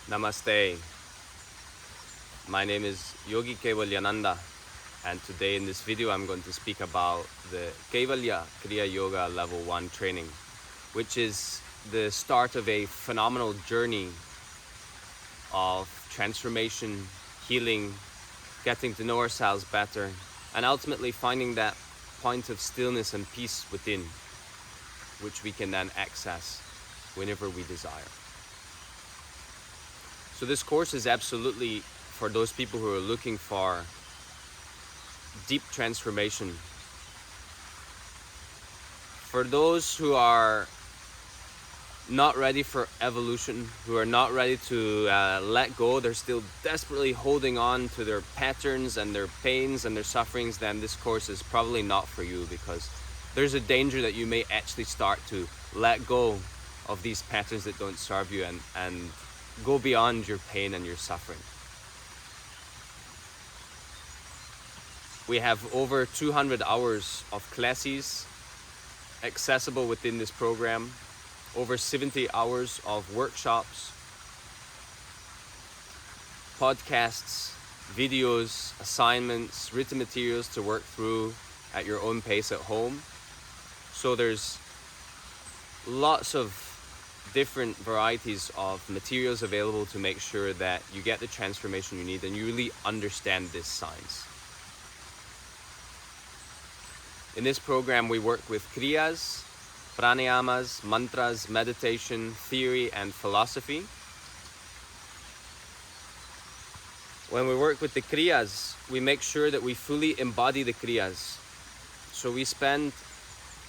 Namaste. My name is Yogi Kaivalya, and today in this video I'm going to speak about the Kaivalya Kriya Yoga Level 1 training, which is the start of a phenomenal journey of transformation, healing, getting to know ourselves better, and ultimately finding that point of stillness and peace within, which we can then access whenever we desire. So this course is absolutely for those people who are looking for deep transformation. For those who are not ready for evolution, who are not ready to let go, they're still desperately holding on to their patterns and their pains and their sufferings, then this course is probably not for you, because there's a danger that you may actually start to let go of these patterns that don't serve you and go beyond your pain and your suffering. We have over 200 hours of classes accessible within this program, over 70 hours of workshops, podcasts, videos, assignments, written materials to work through at your own pace at home. So there's lots of different varieties of materials available to make sure that you get the transformation you need and you really understand this science. In this program we work with Kriyas, pranayamas, mantras, meditation, theory and philosophy. When we work with the Kriyas, we make sure that we fully embody the Kriyas. So we spend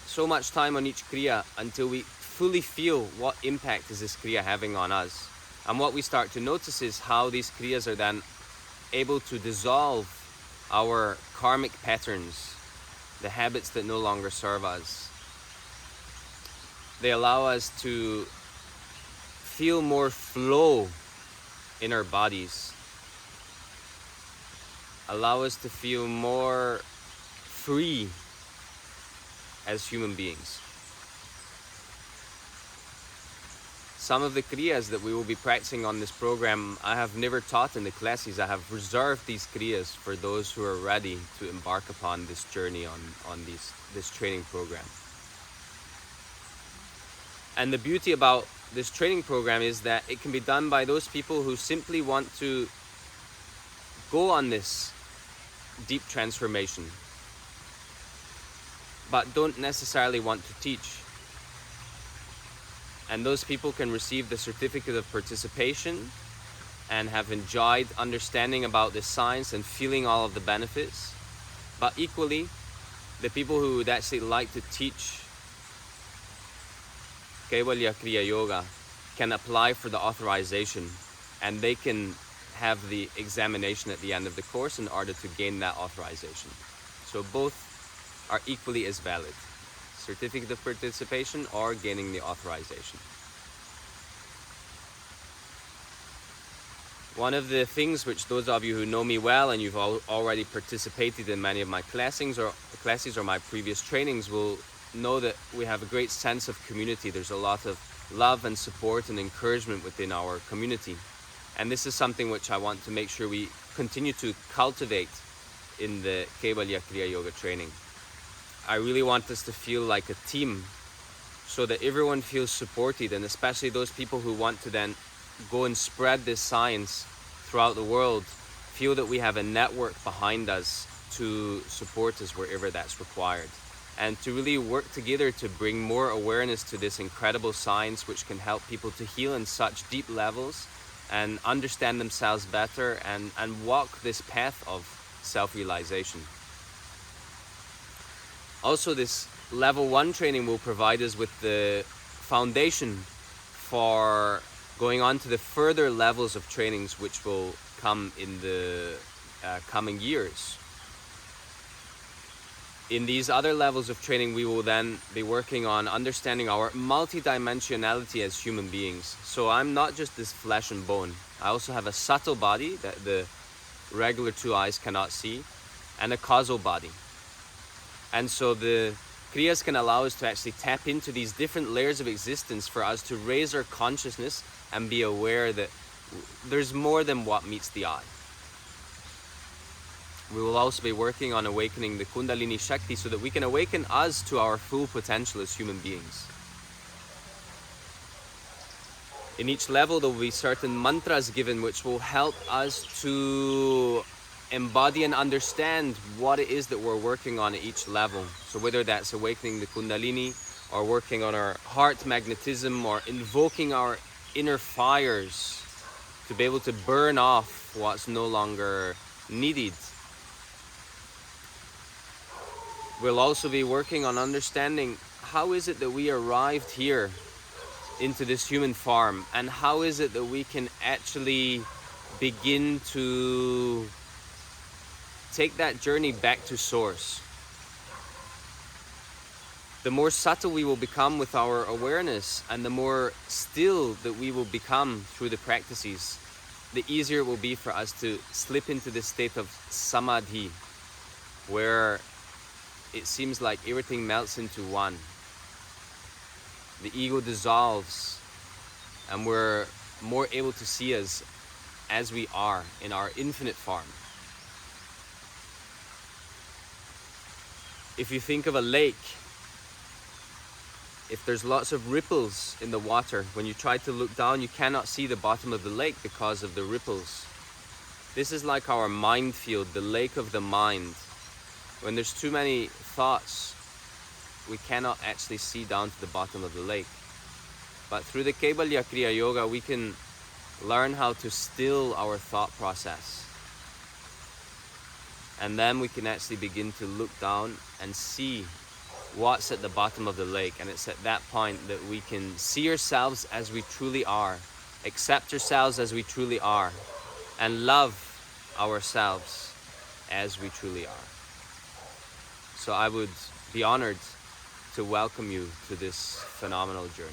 so much time on each Kriya until we fully feel what impact is this Kriya having on us. And what we start to notice is how these Kriyas are then able to dissolve our karmic patterns, the habits that no longer serve us. They allow us to feel more flow in our bodies, allow us to feel more free as human beings. Some of the Kriyas that we will be practicing on this program I have never taught in the classes. I have reserved these Kriyas for those who are ready to embark upon this journey on this training program. And the beauty about this training program is that it can be done by those people who simply want to go on this deep transformation, but don't necessarily want to teach. And those people can receive the certificate of participation and have enjoyed understanding about this science and feeling all of the benefits. But equally, the people who would actually like to teach Kaivalya Kriya Yoga can apply for the authorization, and they can have the examination at the end of the course in order to gain that authorization. So both are equally as valid: certificate of participation or gaining the authorization. One of the things which those of you who know me well and you've already participated in many of my classes or my previous trainings will know that we have a great sense of community. There's a lot of love and support and encouragement within our community. And this is something which I want to make sure we continue to cultivate in the Kaivalya Kriya Yoga training. I really want us to feel like a team, so that everyone feels supported, and especially those people who want to then go and spread this science throughout the world feel that we have a network behind us to support us wherever that's required, and to really work together to bring more awareness to this incredible science which can help people to heal in such deep levels and understand themselves better and walk this path of self-realization. Also, this level 1 training will provide us with the foundation for going on to the further levels of trainings which will come in the coming years. In these other levels of training, we will then be working on understanding our multidimensionality as human beings. So I'm not just this flesh and bone. I also have a subtle body that the regular two eyes cannot see, and a causal body. And so the Kriyas can allow us to actually tap into these different layers of existence for us to raise our consciousness and be aware that there's more than what meets the eye. We will also be working on awakening the Kundalini Shakti so that we can awaken us to our full potential as human beings. In each level, there will be certain mantras given which will help us to embody and understand what it is that we're working on at each level. So whether that's awakening the Kundalini, or working on our heart magnetism, or invoking our inner fires to be able to burn off what's no longer needed. We'll also be working on understanding how is it that we arrived here into this human form, and how is it that we can actually begin to take that journey back to source. The more subtle we will become with our awareness, and the more still that we will become through the practices, the easier it will be for us to slip into this state of samadhi, where it seems like everything melts into one. The ego dissolves, and we're more able to see us as we are in our infinite form. If you think of a lake, if there's lots of ripples in the water, when you try to look down, you cannot see the bottom of the lake because of the ripples. This is like our mind field, the lake of the mind. When there's too many thoughts, we cannot actually see down to the bottom of the lake. But through the Kaivalya Kriya Yoga, we can learn how to still our thought process. And then we can actually begin to look down and see what's at the bottom of the lake. And it's at that point that we can see ourselves as we truly are, accept ourselves as we truly are, and love ourselves as we truly are. So I would be honored to welcome you to this phenomenal journey.